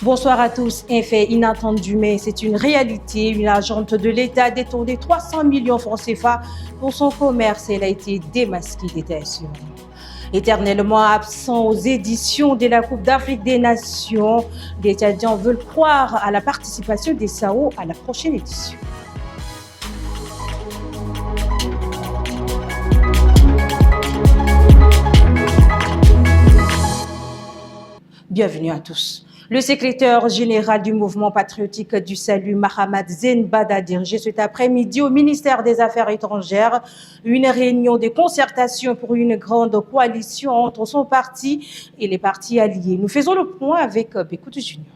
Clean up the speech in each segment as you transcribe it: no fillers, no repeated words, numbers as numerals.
Bonsoir à tous. Un fait inattendu, mais c'est une réalité. Une agente de l'État a détourné 300 millions francs CFA pour son commerce. Elle a été démasquée, détention. Éternellement absent aux éditions de la Coupe d'Afrique des Nations, les Tchadiens veulent croire à la participation des SAO à la prochaine édition. Bienvenue à tous. Le secrétaire général du mouvement patriotique du salut, Mahamad Zenbad, a dirigé cet après-midi au ministère des Affaires étrangères une réunion de concertation pour une grande coalition entre son parti et les partis alliés. Nous faisons le point avec Bécoutou Junior.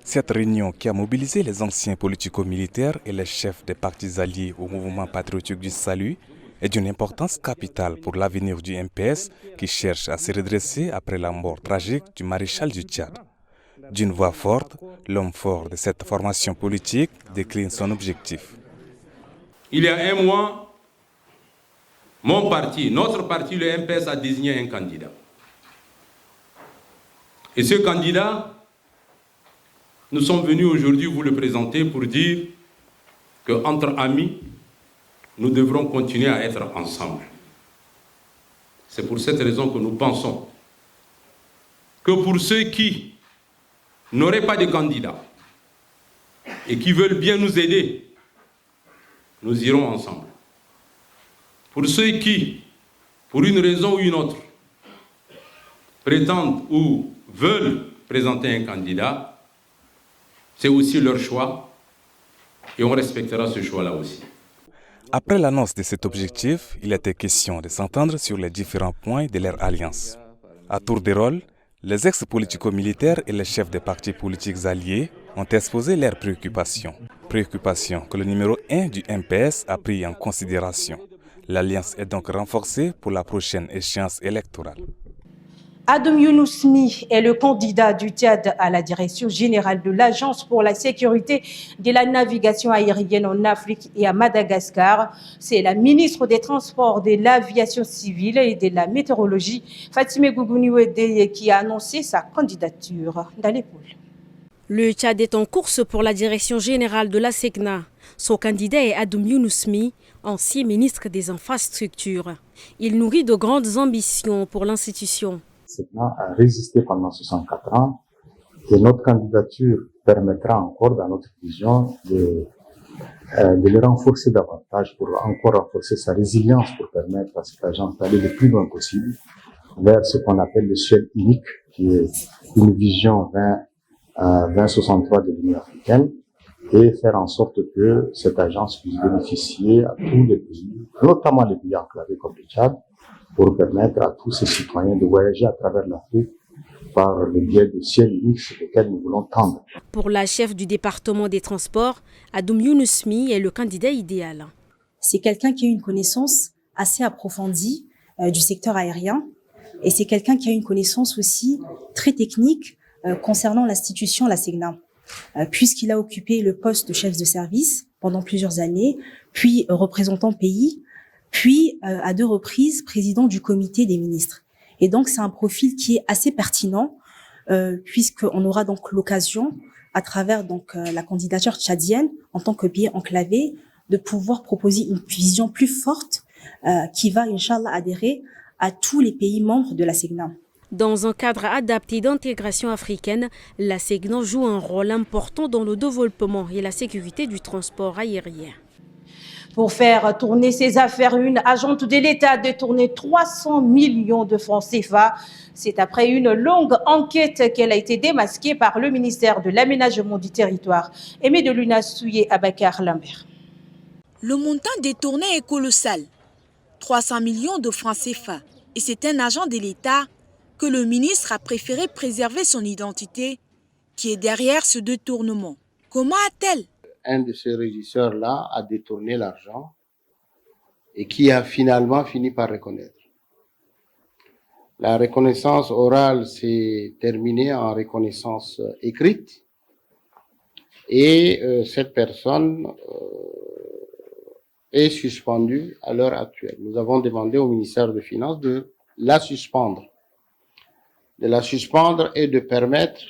Cette réunion qui a mobilisé les anciens politico-militaires et les chefs des partis alliés au mouvement patriotique du salut est d'une importance capitale pour l'avenir du MPS qui cherche à se redresser après la mort tragique du maréchal du Tchad. D'une voix forte, l'homme fort de cette formation politique décline son objectif. Il y a un mois, mon parti, notre parti, le MPS, a désigné un candidat. Et ce candidat, nous sommes venus aujourd'hui vous le présenter pour dire qu'entre amis, nous devrons continuer à être ensemble. C'est pour cette raison que nous pensons que pour ceux qui n'auraient pas de candidat et qui veulent bien nous aider, nous irons ensemble. Pour ceux qui, pour une raison ou une autre, prétendent ou veulent présenter un candidat, c'est aussi leur choix et on respectera ce choix-là aussi. Après l'annonce de cet objectif, il était question de s'entendre sur les différents points de leur alliance. À tour de rôle, les ex-politico-militaires et les chefs des partis politiques alliés ont exposé leurs préoccupations. Préoccupations que le numéro 1 du MPS a pris en considération. L'alliance est donc renforcée pour la prochaine échéance électorale. Adam Younous est le candidat du Tchad à la direction générale de l'Agence pour la sécurité de la navigation aérienne en Afrique et à Madagascar. C'est la ministre des Transports, de l'Aviation civile et de la Météorologie, Fatime Gougouniouedé, qui a annoncé sa candidature dans l'épaule. Le Tchad est en course pour la direction générale de la SECNA. Son candidat est Adam Younous, ancien ministre des Infrastructures. Il nourrit de grandes ambitions pour l'institution. SECNA a résisté pendant 64 ans et notre candidature permettra encore, dans notre vision, de le renforcer davantage, pour encore renforcer sa résilience, pour permettre à cette agence d'aller le plus loin possible vers ce qu'on appelle le ciel unique, qui est une vision 2063 de l'Union africaine, et faire en sorte que cette agence puisse bénéficier à tous les pays, notamment les pays enclavés comme le Tchad, pour permettre à tous ces citoyens de voyager à travers l'Afrique par le biais du ciel unique sur lequel nous voulons tendre. Pour la chef du département des transports, Adam Younous est le candidat idéal. C'est quelqu'un qui a une connaissance assez approfondie du secteur aérien et c'est quelqu'un qui a une connaissance aussi très technique concernant l'institution, la SECNA, puisqu'il a occupé le poste de chef de service pendant plusieurs années, puis représentant pays, puis à 2 reprises président du comité des ministres. Et donc c'est un profil qui est assez pertinent puisqu'on aura donc l'occasion, à travers donc la candidature tchadienne en tant que pays enclavé, de pouvoir proposer une vision plus forte qui va, Inch'Allah, adhérer à tous les pays membres de la SECNA. Dans un cadre adapté d'intégration africaine, la SECNA joue un rôle important dans le développement et la sécurité du transport aérien. Pour faire tourner ses affaires, une agente de l'État a détourné 300 millions de francs CFA. C'est après une longue enquête qu'elle a été démasquée par le ministère de l'Aménagement du Territoire. Aimé de Luna Souye Abakar Lambert. Le montant détourné est colossal, 300 millions de francs CFA. Et c'est un agent de l'État que le ministre a préféré préserver son identité qui est derrière ce détournement. Comment a-t-elle ? Un de ces régisseurs-là a détourné l'argent et qui a finalement fini par reconnaître. La reconnaissance orale s'est terminée en reconnaissance écrite et cette personne est suspendue à l'heure actuelle. Nous avons demandé au ministère des Finances de la suspendre et de permettre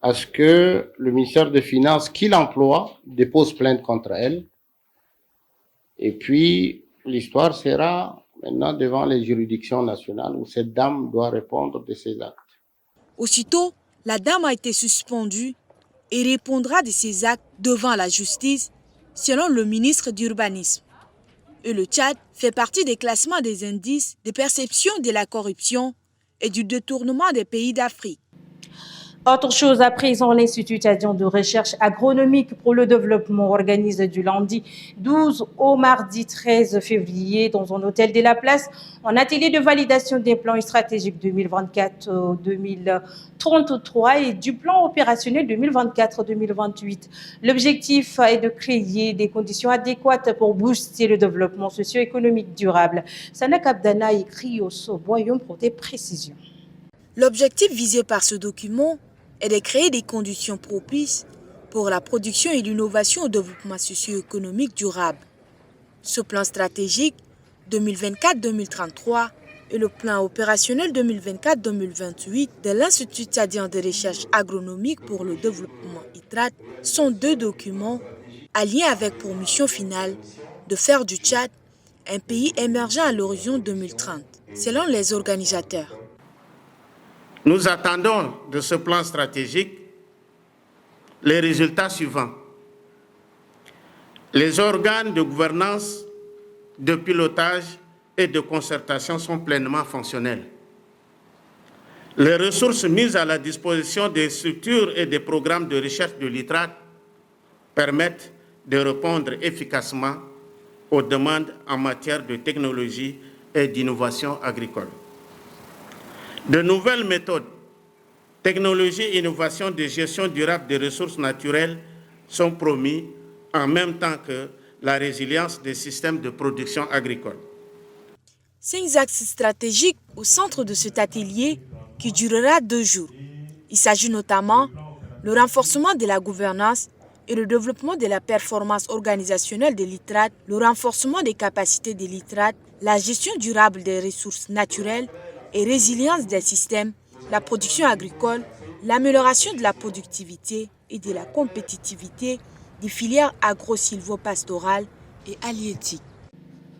à ce que le ministère des Finances, qui l'emploie, dépose plainte contre elle. Et puis, l'histoire sera maintenant devant les juridictions nationales où cette dame doit répondre de ses actes. Aussitôt, la dame a été suspendue et répondra de ses actes devant la justice, selon le ministre d'Urbanisme. Et le Tchad fait partie des classements des indices de perception de la corruption et du détournement des pays d'Afrique. Autre chose à présent, l'Institut tchadien de recherche agronomique pour le développement organise du lundi 12 au mardi 13 février dans un hôtel de la Place un atelier de validation des plans stratégiques 2024-2033 et du plan opérationnel 2024-2028. L'objectif est de créer des conditions adéquates pour booster le développement socio-économique durable. Sanak Abdana écrit au Soboyon pour des précisions. L'objectif visé par ce document est de créer des conditions propices pour la production et l'innovation au développement socio-économique durable. Ce plan stratégique 2024-2033 et le plan opérationnel 2024-2028 de l'Institut tchadien de recherche agronomique pour le développement ITRAD sont deux documents alliés avec pour mission finale de faire du Tchad un pays émergent à l'horizon 2030, selon les organisateurs. Nous attendons de ce plan stratégique les résultats suivants. Les organes de gouvernance, de pilotage et de concertation sont pleinement fonctionnels. Les ressources mises à la disposition des structures et des programmes de recherche de l'ITRAD permettent de répondre efficacement aux demandes en matière de technologie et d'innovation agricole. De nouvelles méthodes, technologies et innovations de gestion durable des ressources naturelles sont promis en même temps que la résilience des systèmes de production agricole. 5 axes stratégiques au centre de cet atelier qui durera 2 jours. Il s'agit notamment du renforcement de la gouvernance et le développement de la performance organisationnelle de l'ITRAD, le renforcement des capacités de l'ITRAD, la gestion durable des ressources naturelles et résilience des systèmes, la production agricole, l'amélioration de la productivité et de la compétitivité des filières agro-silvopastorales et halieutiques.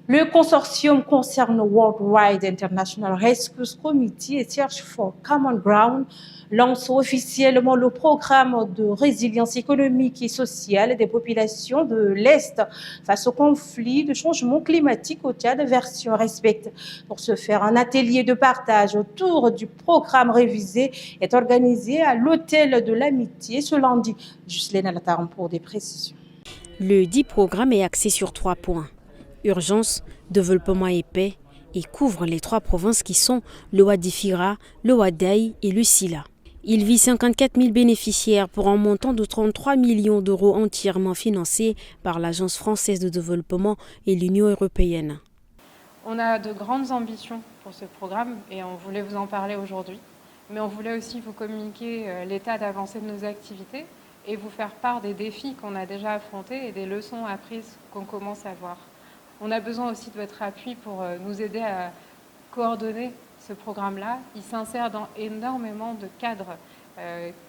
Le consortium concerne Worldwide International Rescue Committee et Search for Common Ground lance officiellement le programme de résilience économique et sociale des populations de l'Est face au conflit de changement climatique au Tchad version Respect. Pour ce faire, un atelier de partage autour du programme révisé est organisé à l'Hôtel de l'Amitié ce lundi. Justine Alataran pour des précisions. Le dit programme est axé sur 3 points. Urgence, développement et paix, et couvre les 3 provinces qui sont le Wadi-Fira, le Wadaï et le Sila. Il vise 54 000 bénéficiaires pour un montant de 33 millions d'euros entièrement financés par l'Agence française de développement et l'Union européenne. On a de grandes ambitions pour ce programme et on voulait vous en parler aujourd'hui. Mais on voulait aussi vous communiquer l'état d'avancée de nos activités et vous faire part des défis qu'on a déjà affrontés et des leçons apprises qu'on commence à voir. On a besoin aussi de votre appui pour nous aider à coordonner ce programme-là. Il s'insère dans énormément de cadres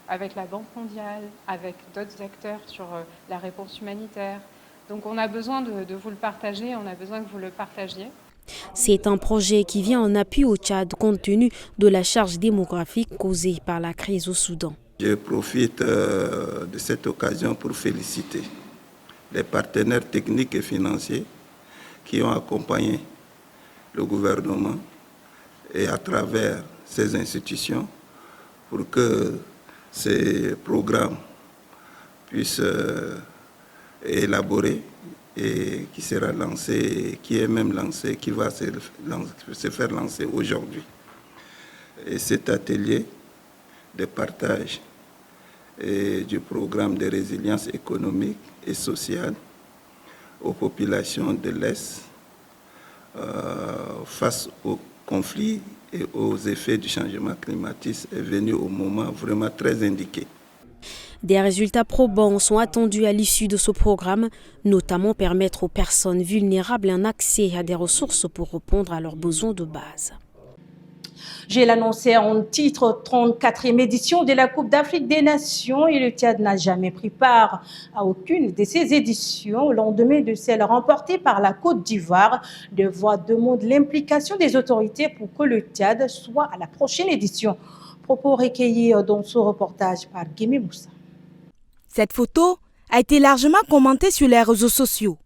avec la Banque mondiale, avec d'autres acteurs sur la réponse humanitaire. Donc on a besoin de vous le partager, on a besoin que vous le partagiez. C'est un projet qui vient en appui au Tchad compte tenu de la charge démographique causée par la crise au Soudan. Je profite de cette occasion pour féliciter les partenaires techniques et financiers qui ont accompagné le gouvernement et à travers ces institutions pour que ces programmes puissent élaborer et qui sera lancé, qui est même lancé, qui va se faire lancer aujourd'hui. Et cet atelier de partage et du programme de résilience économique et sociale aux populations de l'Est face aux conflits et aux effets du changement climatique est venu au moment vraiment très indiqué. Des résultats probants sont attendus à l'issue de ce programme, notamment permettre aux personnes vulnérables un accès à des ressources pour répondre à leurs besoins de base. J'ai l'annoncé en titre, 34e édition de la Coupe d'Afrique des Nations et le Tchad n'a jamais pris part à aucune de ces éditions. Au lendemain de celle remportée par la Côte d'Ivoire, Deux Voix demandent l'implication des autorités pour que le Tchad soit à la prochaine édition. Propos recueillis dans ce reportage par Guémé Moussa. Cette photo a été largement commentée sur les réseaux sociaux.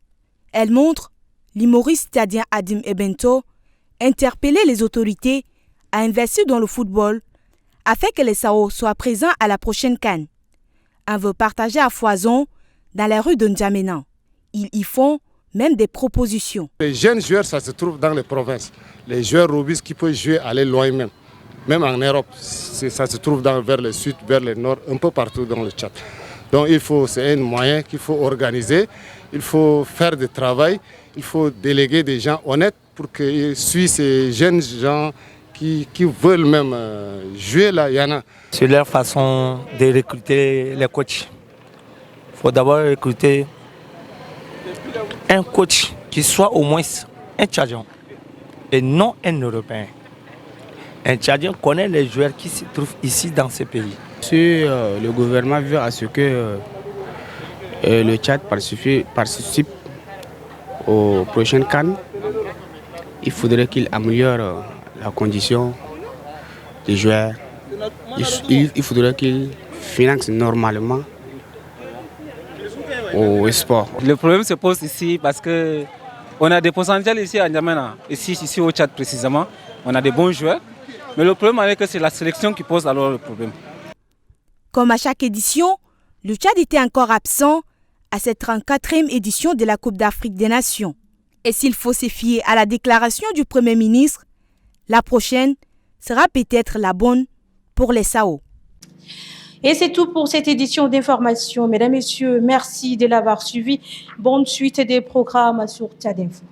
Elle montre l'humoriste tchadien Adim Ebento interpeller les autorités à investir dans le football afin que les Sao soient présents à la prochaine CAN. Un vœu partagé à foison dans les rues de N'Djamena. Ils y font même des propositions. Les jeunes joueurs, ça se trouve dans les provinces. Les joueurs robustes qui peuvent jouer, aller loin même. Même en Europe, ça se trouve vers le sud, vers le nord, un peu partout dans le Tchad. Donc c'est un moyen qu'il faut organiser, il faut faire du travail, il faut déléguer des gens honnêtes pour qu'ils suivent ces jeunes gens qui veulent même jouer là, il y en a. C'est leur façon de recruter les coachs. Il faut d'abord recruter un coach qui soit au moins un Tchadien et non un Européen. Un Tchadien connaît les joueurs qui se trouvent ici dans ce pays. Si le gouvernement veut à ce que le Tchad participe aux prochaines CAN, il faudrait qu'il améliore la condition des joueurs. Il faudrait qu'il finance normalement au sport. Le problème se pose ici parce qu'on a des potentiels ici à N'Djamena, ici au Tchad précisément. On a des bons joueurs, mais le problème est que c'est la sélection qui pose alors le problème. Comme à chaque édition, le Tchad était encore absent à cette 34e édition de la Coupe d'Afrique des Nations. Et s'il faut se fier à la déclaration du Premier ministre, la prochaine sera peut-être la bonne pour les Sao. Et c'est tout pour cette édition d'information. Mesdames, Messieurs, merci de l'avoir suivi. Bonne suite des programmes sur Tchad Info.